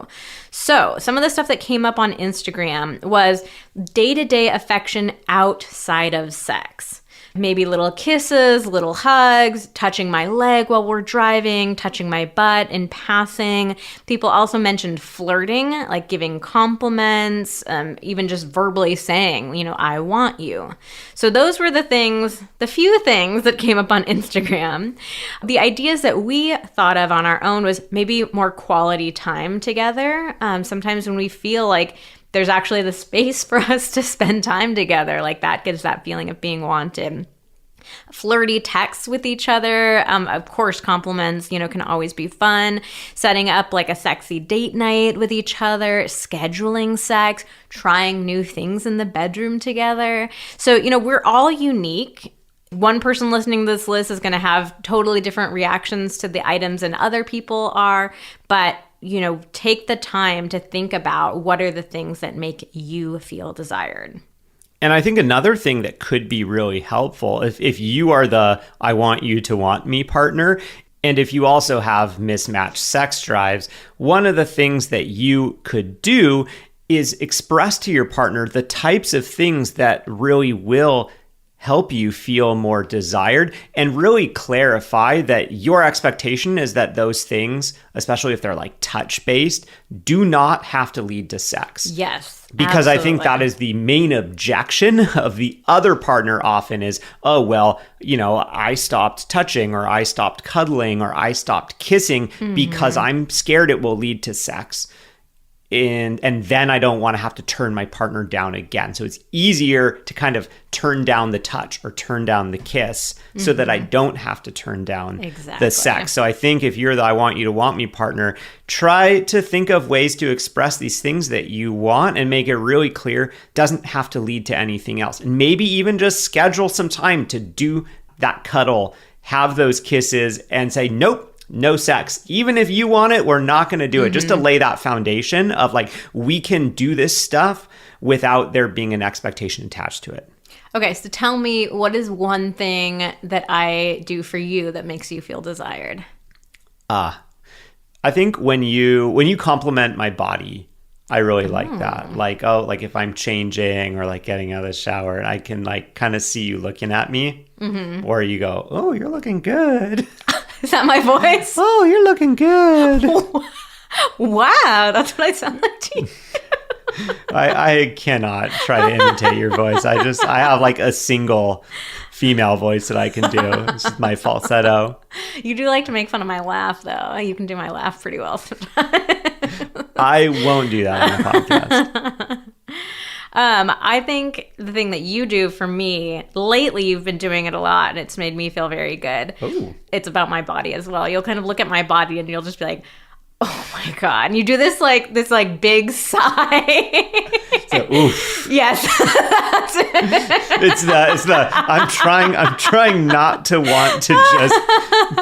So some of the stuff that came up on Instagram was day-to-day affection outside of sex. Maybe little kisses, little hugs, touching my leg while we're driving, touching my butt in passing. People also mentioned flirting, like giving compliments, even just verbally saying, I want you. So those were the few things that came up on Instagram. The ideas that we thought of on our own was maybe more quality time together. Sometimes when we feel like there's actually the space for us to spend time together, like that gives that feeling of being wanted. Flirty texts with each other. Of course, compliments, can always be fun. Setting up like a sexy date night with each other, scheduling sex, trying new things in the bedroom together. So, we're all unique. One person listening to this list is going to have totally different reactions to the items than other people are, but take the time to think about what are the things that make you feel desired. And I think another thing that could be really helpful, if you are the I want you to want me partner, and if you also have mismatched sex drives, one of the things that you could do is express to your partner the types of things that really will help you feel more desired, and really clarify that your expectation is that those things, especially if they're like touch-based, do not have to lead to sex. Yes. Because absolutely. I think that is the main objection of the other partner often is, oh, well, I stopped touching, or I stopped cuddling, or I stopped kissing because I'm scared it will lead to sex. And then I don't want to have to turn my partner down again. So it's easier to kind of turn down the touch or turn down the kiss so that I don't have to turn down the sex. So I think if you're the I want you to want me partner, try to think of ways to express these things that you want and make it really clear. Doesn't have to lead to anything else. And maybe even just schedule some time to do that cuddle, have those kisses, and say, nope. No sex. Even if you want it, we're not going to do it. Just to lay that foundation of like, we can do this stuff without there being an expectation attached to it. Okay, so tell me, what is one thing that I do for you that makes you feel desired? I think when you compliment my body, I really like that. Like, if I'm changing or like getting out of the shower, and I can like kind of see you looking at me, or you go, oh, you're looking good. Is that my voice? Oh, you're looking good. Wow, that's what I sound like to you. I cannot try to imitate your voice. I have like a single female voice that I can do. It's just my falsetto. You do like to make fun of my laugh, though. You can do my laugh pretty well sometimes. I won't do that on the podcast. I think the thing that you do for me, lately you've been doing it a lot, and it's made me feel very good. Ooh. It's about my body as well. You'll kind of look at my body and you'll just be like, oh my God. And you do this big sigh. So, oof. Yes. That's it. It's the I'm trying not to want to just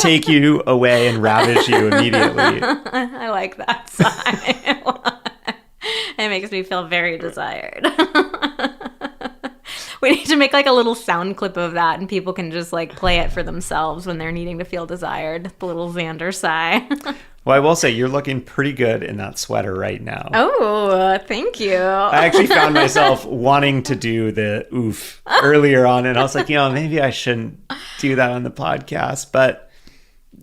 take you away and ravish you immediately. I like that sigh. It makes me feel very desired. We need to make like a little sound clip of that, and people can just like play it for themselves when they're needing to feel desired. The little Xander sigh. Well, I will say you're looking pretty good in that sweater right now. Oh, thank you. I actually found myself wanting to do the oof earlier on, and I was like, maybe I shouldn't do that on the podcast, but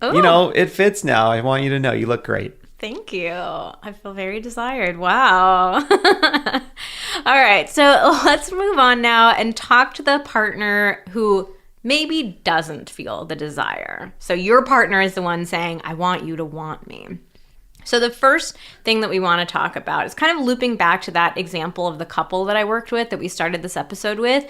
it fits now. I want you to know you look great. Thank you. I feel very desired. Wow. All right. So let's move on now and talk to the partner who maybe doesn't feel the desire. So your partner is the one saying, I want you to want me. So the first thing that we want to talk about is kind of looping back to that example of the couple that I worked with that we started this episode with.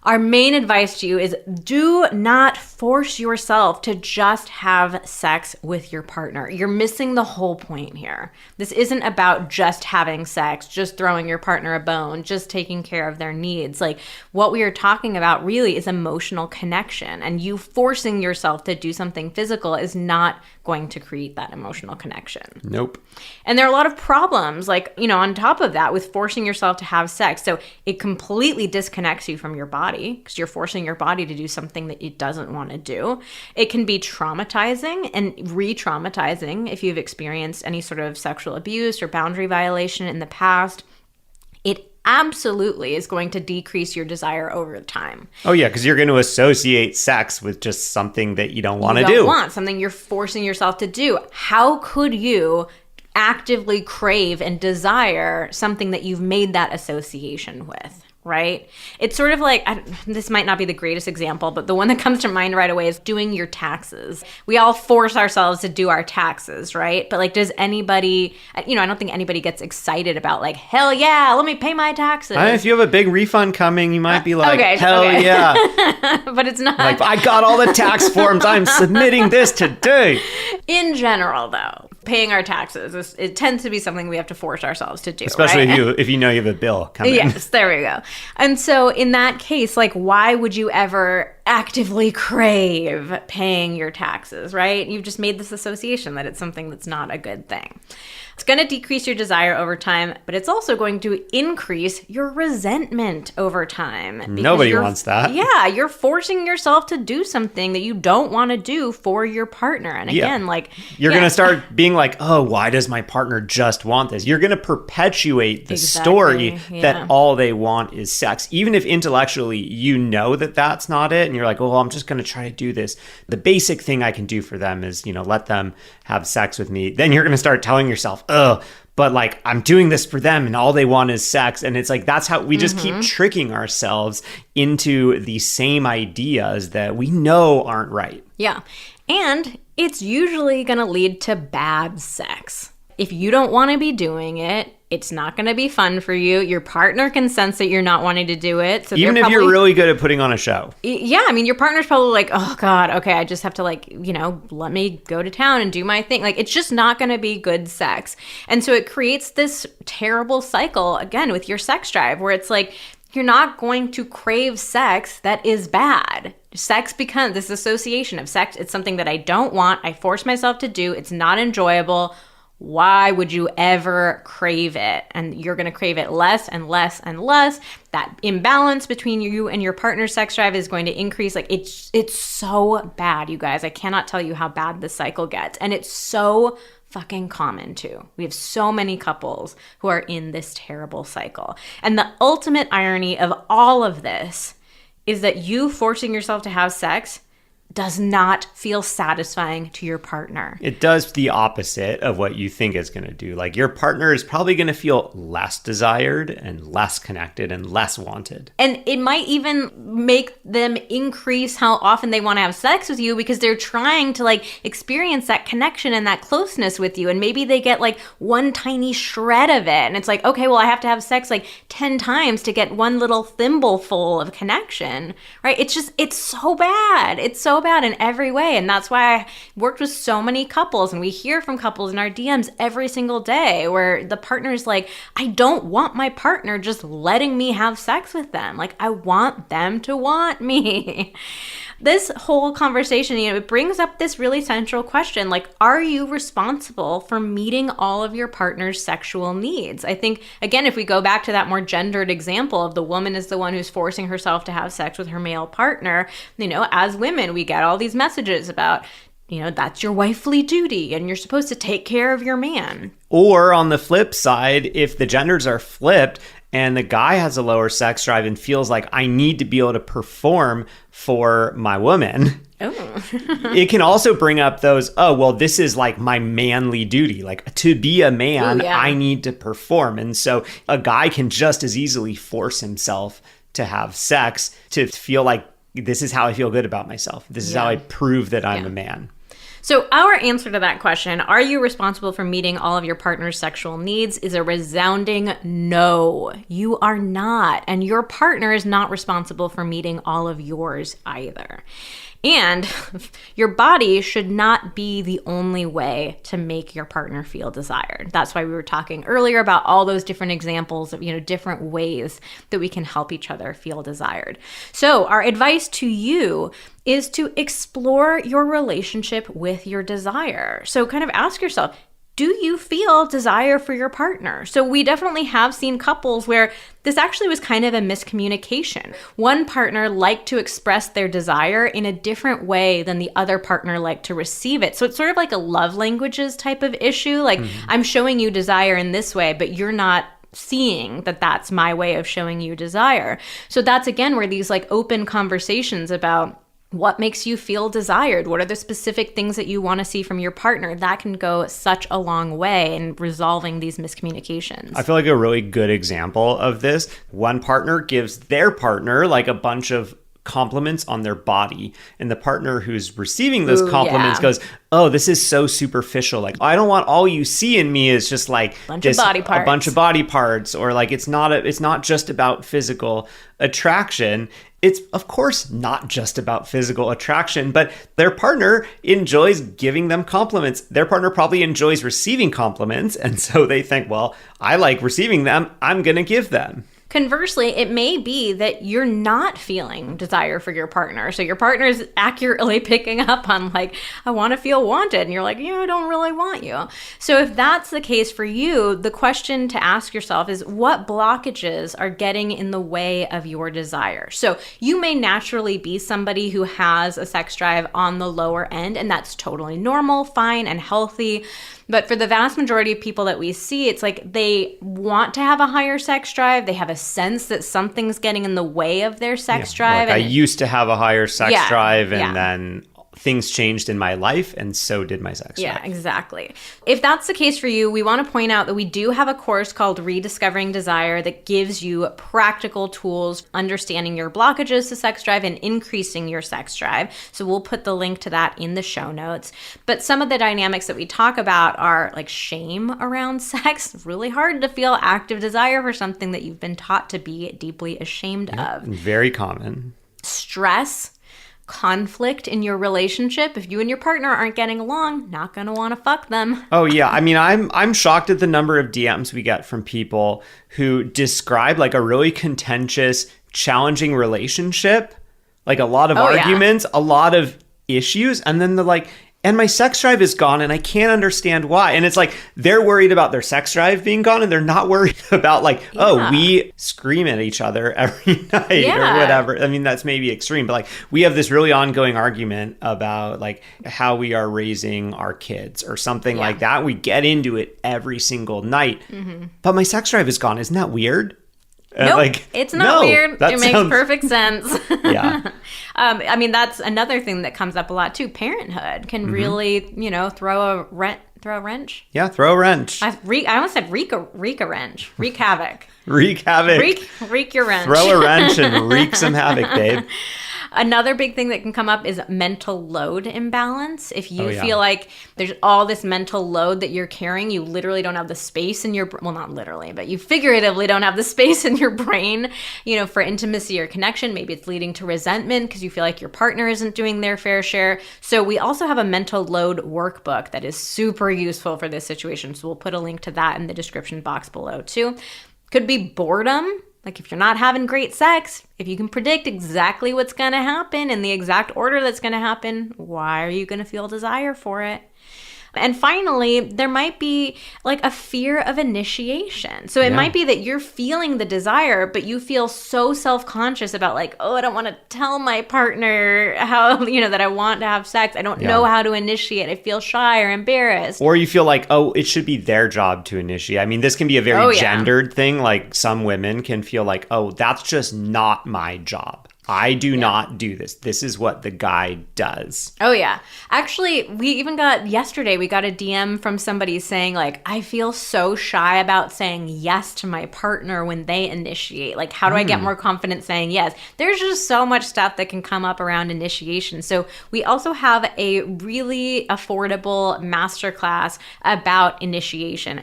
Our main advice to you is do not force yourself to just have sex with your partner. You're missing the whole point here. This isn't about just having sex, just throwing your partner a bone, just taking care of their needs. Like, what we are talking about really is emotional connection, and you forcing yourself to do something physical is not going to create that emotional connection. Nope. And there are a lot of problems, like, on top of that, with forcing yourself to have sex. So it completely disconnects you from your body because you're forcing your body to do something that it doesn't want to do. It can be traumatizing and re-traumatizing if you've experienced any sort of sexual abuse or boundary violation in the past. It absolutely is going to decrease your desire over time. Oh, yeah, because you're going to associate sex with just something that you don't want to do. You don't want something you're forcing yourself to do. How could you actively crave and desire something that you've made that association with? Right? It's sort of like, this might not be the greatest example, but the one that comes to mind right away is doing your taxes. We all force ourselves to do our taxes, right? But like, does anybody, I don't think anybody gets excited about like, hell yeah, let me pay my taxes. If you have a big refund coming, you might be like, okay, hell yeah. But it's not. Like, I got all the tax forms. I'm submitting this today. In general, though, paying our taxes, it tends to be something we have to force ourselves to do. Especially right? if you know you have a bill coming. Yes, there we go. And so in that case, like, why would you ever actively crave paying your taxes, right? You've just made this association that it's something that's not a good thing. It's going to decrease your desire over time, but it's also going to increase your resentment over time. Nobody wants that. Yeah, you're forcing yourself to do something that you don't want to do for your partner. And again, you're going to start being like, oh, why does my partner just want this? You're going to perpetuate the story that all they want is sex. Even if intellectually you know that that's not it, and you're like, well, I'm just going to try to do this. The basic thing I can do for them is, let them have sex with me. Then you're going to start telling yourself, oh, but like, I'm doing this for them and all they want is sex. And it's like, that's how we just keep tricking ourselves into the same ideas that we know aren't right. Yeah. And it's usually going to lead to bad sex. If you don't want to be doing it, it's not going to be fun for you. Your partner can sense that you're not wanting to do it. So even if you're really good at putting on a show. Yeah. I mean, your partner's probably like, oh God, okay, I just have to let me go to town and do my thing. Like, it's just not going to be good sex. And so it creates this terrible cycle, again, with your sex drive, where it's like, you're not going to crave sex that is bad. Sex becomes this association of sex. It's something that I don't want. I force myself to do. It's not enjoyable. Why would you ever crave it? And you're going to crave it less and less and less. That imbalance between you and your partner's sex drive is going to increase. Like, it's so bad, you guys. I cannot tell you how bad this cycle gets. And it's so fucking common too. We have so many couples who are in this terrible cycle. And the ultimate irony of all of this is that you forcing yourself to have sex does not feel satisfying to your partner. It does the opposite of what you think it's going to do. Like, your partner is probably going to feel less desired and less connected and less wanted. And it might even make them increase how often they want to have sex with you because they're trying to experience that connection and that closeness with you. And maybe they get one tiny shred of it. And it's like, okay, well, I have to have sex 10 times to get one little thimbleful of connection, right? It's so bad. It's so bad in every way. And that's why I worked with so many couples, and we hear from couples in our DMs every single day where the partner's like, I don't want my partner just letting me have sex with them. I want them to want me. This whole conversation, it brings up this really central question, are you responsible for meeting all of your partner's sexual needs? I think, again, if we go back to that more gendered example of the woman is the one who's forcing herself to have sex with her male partner, as women, we get all these messages about, that's your wifely duty and you're supposed to take care of your man. Or on the flip side, if the genders are flipped, and the guy has a lower sex drive and feels like, I need to be able to perform for my woman. Oh. It can also bring up those, oh, well, this is my manly duty. To be a man, Ooh, yeah. I need to perform. And so a guy can just as easily force himself to have sex to feel like, this is how I feel good about myself. This is how I prove that I'm a man. So our answer to that question, are you responsible for meeting all of your partner's sexual needs, is a resounding no. You are not. And your partner is not responsible for meeting all of yours either. And your body should not be the only way to make your partner feel desired. That's why we were talking earlier about all those different examples of, different ways that we can help each other feel desired. So our advice to you is to explore your relationship with your desire. So kind of ask yourself, do you feel desire for your partner? So we definitely have seen couples where this actually was kind of a miscommunication. One partner liked to express their desire in a different way than the other partner liked to receive it. So it's sort of like a love languages type of issue. Like, I'm showing you desire in this way, but you're not seeing that that's my way of showing you desire. So that's, again, where these like open conversations about what makes you feel desired? What are the specific things that you want to see from your partner? That can go such a long way in resolving these miscommunications. I feel like a really good example of this, one partner gives their partner like a bunch of compliments on their body, and the partner who's receiving those compliments goes, oh, this is so superficial. Like, I don't want all you see in me is just like a bunch of body parts, or like it's not just about physical attraction. It's, of course, not just about physical attraction, but their partner enjoys giving them compliments. Their partner probably enjoys receiving compliments, and so they think, well, I like receiving them, I'm going to give them. Conversely, it may be that you're not feeling desire for your partner. So your partner is accurately picking up on like, I want to feel wanted. And you're like, yeah, I don't really want you. So if that's the case for you, the question to ask yourself is, what blockages are getting in the way of your desire? So you may naturally be somebody who has a sex drive on the lower end, and that's totally normal, fine, and healthy. But for the vast majority of people that we see, it's like they want to have a higher sex drive. They have a sense that something's getting in the way of their sex drive. Like, I used to have a higher sex drive, and then things changed in my life, and so did my sex drive. Yeah, exactly. If that's the case for you, we want to point out that we do have a course called Rediscovering Desire that gives you practical tools, understanding your blockages to sex drive and increasing your sex drive. So we'll put the link to that in the show notes. But some of the dynamics that we talk about are like shame around sex. It's really hard to feel active desire for something that you've been taught to be deeply ashamed of. Very common. Stress, conflict in your relationship. If you and your partner aren't getting along, not going to want to fuck them. Oh yeah, I mean, I'm shocked at the number of DMs we get from people who describe like a really contentious, challenging relationship, like a lot of arguments, a lot of issues, and then they're like, and my sex drive is gone and I can't understand why. And it's like they're worried about their sex drive being gone, and they're not worried about like, oh, we scream at each other every night or whatever. I mean, that's maybe extreme, but like we have this really ongoing argument about like how we are raising our kids or something like that. We get into it every single night, but my sex drive is gone. Isn't that weird? Nope, like, it's not weird. It makes perfect sense. Yeah. I mean, that's another thing that comes up a lot too. Parenthood can really, throw a wrench. Yeah, throw a wrench. I almost said wreak a wrench. Wreak havoc. Wreak havoc. Wreak your wrench. Throw a wrench and wreak some havoc, babe. Another big thing that can come up is mental load imbalance. If you feel like there's all this mental load that you're carrying, you literally don't have the space in your, well, not literally, but you figuratively don't have the space in your brain, for intimacy or connection. Maybe it's leading to resentment because you feel like your partner isn't doing their fair share. So we also have a mental load workbook that is super useful for this situation. So we'll put a link to that in the description box below too. Could be boredom. Like if you're not having great sex, if you can predict exactly what's going to happen in the exact order that's going to happen, why are you going to feel desire for it? And finally, there might be like a fear of initiation. So it might be that you're feeling the desire, but you feel so self-conscious about like, oh, I don't want to tell my partner how, that I want to have sex. I don't know how to initiate. I feel shy or embarrassed. Or you feel like, oh, it should be their job to initiate. I mean, this can be a very gendered thing. Like some women can feel like, oh, that's just not my job. I do not do this. This is what the guy does. Oh, yeah. Actually, yesterday, we got a DM from somebody saying, like, I feel so shy about saying yes to my partner when they initiate. Like, how do I get more confident saying yes? There's just so much stuff that can come up around initiation. So we also have a really affordable masterclass about initiation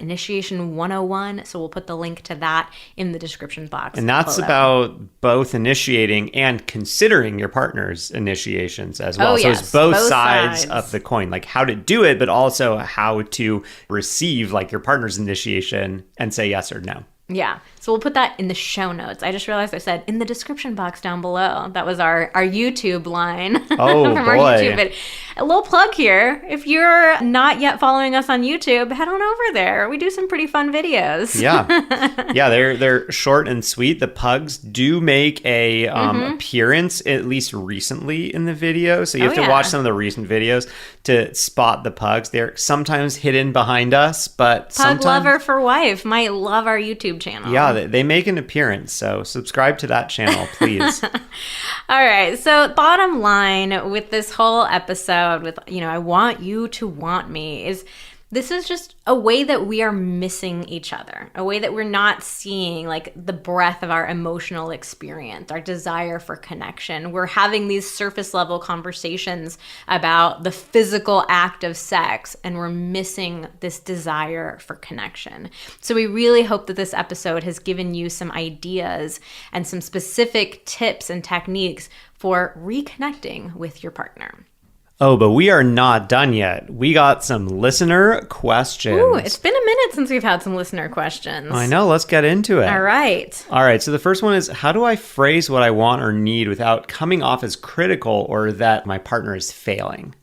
101. So we'll put the link to that in the description box. And that's about both initiating and considering your partner's initiations as well. Oh, so yes. it's both sides of the coin, like how to do it, but also how to receive like your partner's initiation and say yes or no. Yeah. So we'll put that in the show notes. I just realized I said in the description box down below. That was our YouTube line. Oh, from boy. Our YouTube vid. A little plug here. If you're not yet following us on YouTube, head on over there. We do some pretty fun videos. Yeah. Yeah, they're short and sweet. The pugs do make a appearance, at least recently in the video. So you have to watch some of the recent videos to spot the pugs. They're sometimes hidden behind us, but Pug lover for wife might love our YouTube channel. Yeah, they make an appearance. So subscribe to that channel, please. All right. So bottom line with this whole episode with, I want you to want me is this is just a way that we are missing each other, a way that we're not seeing like the breadth of our emotional experience, our desire for connection. We're having these surface level conversations about the physical act of sex, and we're missing this desire for connection. So we really hope that this episode has given you some ideas and some specific tips and techniques for reconnecting with your partner. Oh, but we are not done yet. We got some listener questions. Ooh, it's been a minute since we've had some listener questions. I know. Let's get into it. All right. All right. So the first one is, how do I phrase what I want or need without coming off as critical or that my partner is failing?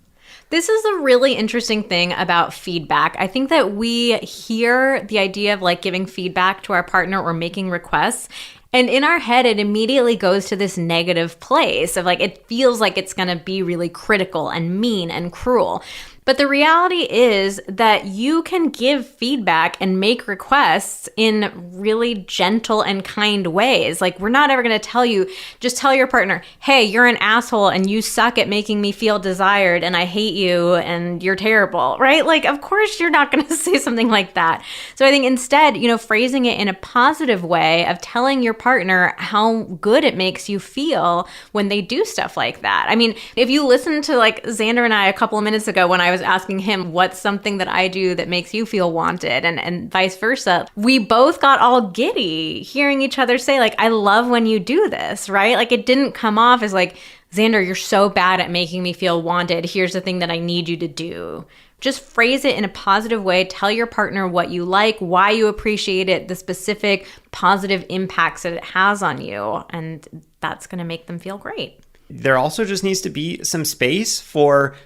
This is a really interesting thing about feedback. I think that we hear the idea of like giving feedback to our partner or making requests, and in our head, it immediately goes to this negative place of like, it feels like it's going to be really critical and mean and cruel. But the reality is that you can give feedback and make requests in really gentle and kind ways. Like, we're not ever going to just tell your partner, hey, you're an asshole and you suck at making me feel desired and I hate you and you're terrible, right? Like, of course you're not going to say something like that. So I think instead, phrasing it in a positive way of telling your partner how good it makes you feel when they do stuff like that. I mean, if you listen to like Xander and I a couple of minutes ago when I was asking him what's something that I do that makes you feel wanted and vice versa, we both got all giddy hearing each other say like, I love when you do this, right? Like, it didn't come off as like, Xander, you're so bad at making me feel wanted. Here's the thing that I need you to do. Just phrase it in a positive way. Tell your partner what you like, why you appreciate it, the specific positive impacts that it has on you. And that's going to make them feel great. There also just needs to be some space for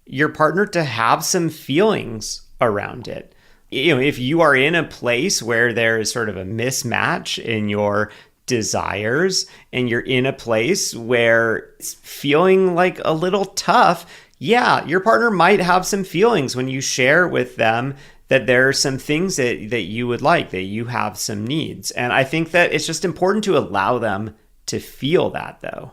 your partner to have some feelings around it. If you are in a place where there is sort of a mismatch in your desires and you're in a place where it's feeling like a little tough, yeah, your partner might have some feelings when you share with them that there are some things that you would like, that you have some needs. And I think that it's just important to allow them to feel that, though.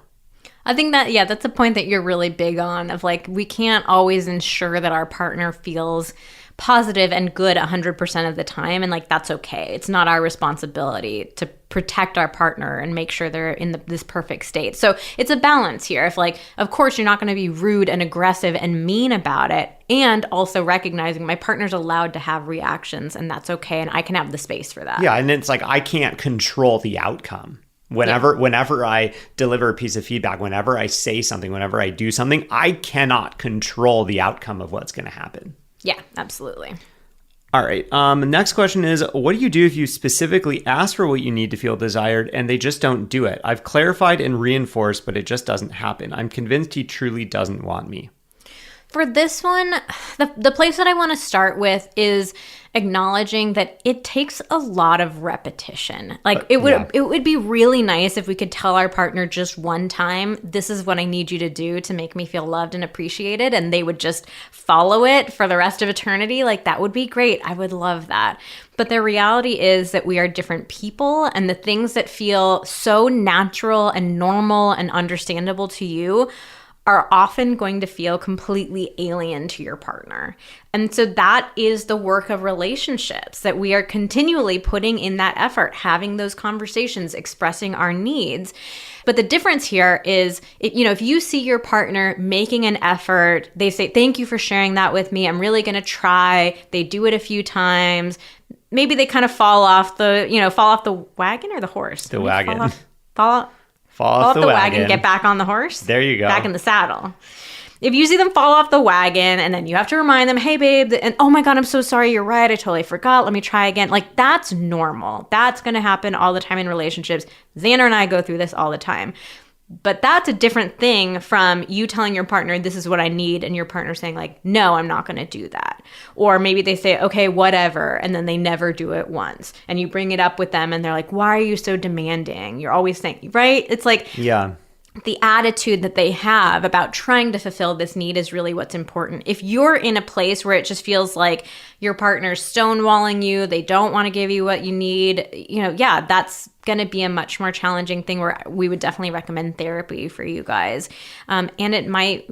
I think that, that's a point that you're really big on of like, we can't always ensure that our partner feels positive and good 100% of the time. And like, that's okay. It's not our responsibility to protect our partner and make sure they're in this perfect state. So it's a balance here. If like, of course, you're not going to be rude and aggressive and mean about it. And also recognizing my partner's allowed to have reactions and that's okay. And I can have the space for that. Yeah. And it's like, I can't control the outcome. Whenever I deliver a piece of feedback, whenever I say something, whenever I do something, I cannot control the outcome of what's going to happen. Yeah, absolutely. All right. Next question is, what do you do if you specifically ask for what you need to feel desired and they just don't do it? I've clarified and reinforced, but it just doesn't happen. I'm convinced he truly doesn't want me. For this one, the place that I want to start with is acknowledging that it takes a lot of repetition. Like it would be really nice if we could tell our partner just one time, this is what I need you to do to make me feel loved and appreciated, and they would just follow it for the rest of eternity. Like that would be great. I would love that. But the reality is that we are different people, and the things that feel so natural and normal and understandable to you are often going to feel completely alien to your partner. And so that is the work of relationships, that we are continually putting in that effort, having those conversations, expressing our needs. But the difference here is, if you see your partner making an effort, they say, thank you for sharing that with me. I'm really going to try. They do it a few times. Maybe they kind of fall off the wagon or the horse. The wagon. Fall off the wagon, get back on the horse. There you go. Back in the saddle. If you see them fall off the wagon and then you have to remind them, hey, babe, and oh my God, I'm so sorry. You're right. I totally forgot. Let me try again. Like, that's normal. That's going to happen all the time in relationships. Xander and I go through this all the time. But that's a different thing from you telling your partner, this is what I need, and your partner saying like, no, I'm not going to do that. Or maybe they say, okay, whatever, and then they never do it once. And you bring it up with them and they're like, why are you so demanding? You're always saying, right? It's like, yeah, the attitude that they have about trying to fulfill this need is really what's important. If you're in a place where it just feels like your partner's stonewalling you, they don't want to give you what you need, that's going to be a much more challenging thing where we would definitely recommend therapy for you guys. And it might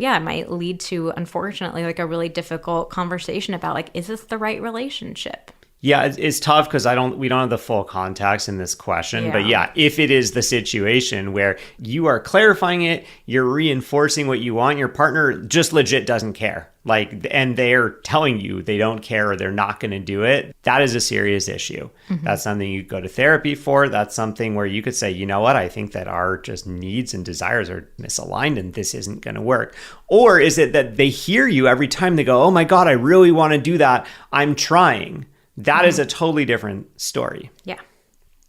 lead to, unfortunately, like a really difficult conversation about like, is this the right relationship? Yeah, it's tough because we don't have the full context in this question. Yeah. But yeah, if it is the situation where you are clarifying it, you're reinforcing what you want, your partner just legit doesn't care. Like, and they're telling you they don't care or they're not going to do it, that is a serious issue. Mm-hmm. That's something you go to therapy for. That's something where you could say, you know what, I think that our just needs and desires are misaligned and this isn't going to work. Or is it that they hear you every time they go, oh my God, I really want to do that. I'm trying. That is a totally different story. Yeah.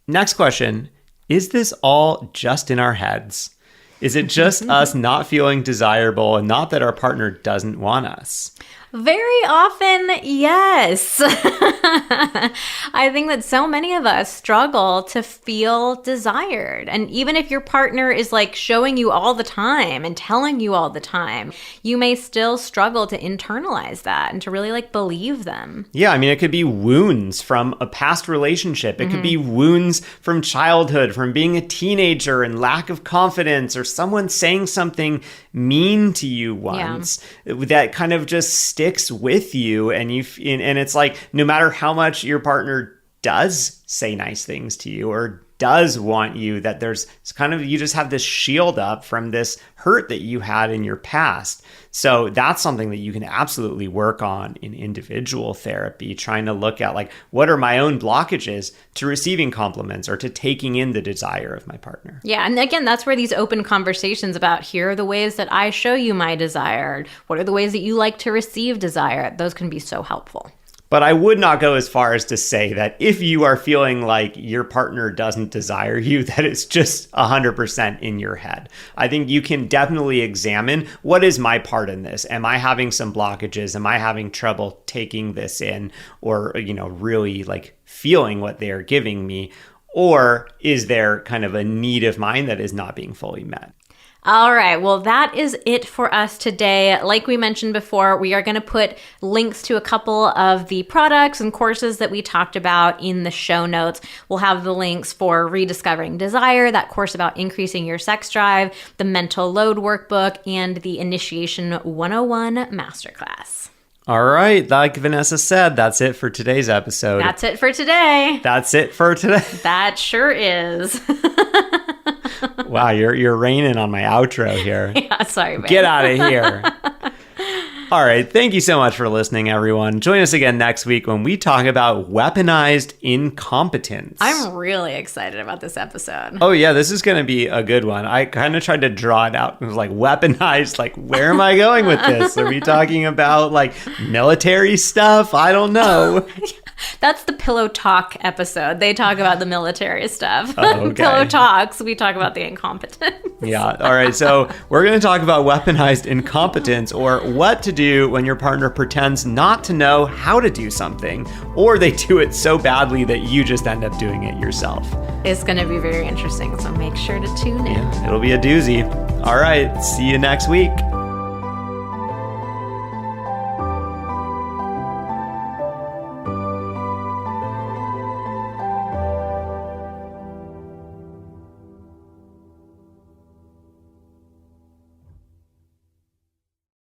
Next question. Is this all just in our heads? Is it just us not feeling desirable and not that our partner doesn't want us? Very often, yes. I think that so many of us struggle to feel desired. And even if your partner is like showing you all the time and telling you all the time, you may still struggle to internalize that and to really like believe them. Yeah, I mean, it could be wounds from a past relationship. It could be wounds from childhood, from being a teenager and lack of confidence, or someone saying something mean to you once that kind of just sticks with you, and it's like no matter how much your partner does say nice things to you or does want you, that there's kind of, you just have this shield up from this hurt that you had in your past. So that's something that you can absolutely work on in individual therapy, trying to look at like, what are my own blockages to receiving compliments or to taking in the desire of my partner? Yeah. And again, that's where these open conversations about, here are the ways that I show you my desire. What are the ways that you like to receive desire? Those can be so helpful. But I would not go as far as to say that if you are feeling like your partner doesn't desire you, that it's just 100% in your head. I think you can definitely examine, what is my part in this? Am I having some blockages? Am I having trouble taking this in, or, really like feeling what they are giving me? Or is there kind of a need of mine that is not being fully met? All right. Well, that is it for us today. Like we mentioned before, we are going to put links to a couple of the products and courses that we talked about in the show notes. We'll have the links for Rediscovering Desire, that course about increasing your sex drive, the Mental Load Workbook, and the Initiation 101 Masterclass. All right. Like Vanessa said, that's it for today's episode. That's it for today. That's it for today. That sure is. Wow, you're raining on my outro here. Yeah, sorry, man. Get out of here. All right, thank you so much for listening, everyone. Join us again next week when we talk about weaponized incompetence. I'm really excited about this episode. Oh, yeah, this is going to be a good one. I kind of tried to draw it out. It was like weaponized, like, where am I going with this? Are we talking about, like, military stuff? I don't know. That's the Pillow Talk episode. They talk about the military stuff. Oh, okay. Pillow Talks, we talk about the incompetent. Yeah. All right. So we're going to talk about weaponized incompetence, or what to do when your partner pretends not to know how to do something, or they do it so badly that you just end up doing it yourself. It's going to be very interesting, so make sure to tune in. Yeah, it'll be a doozy. All right. See you next week.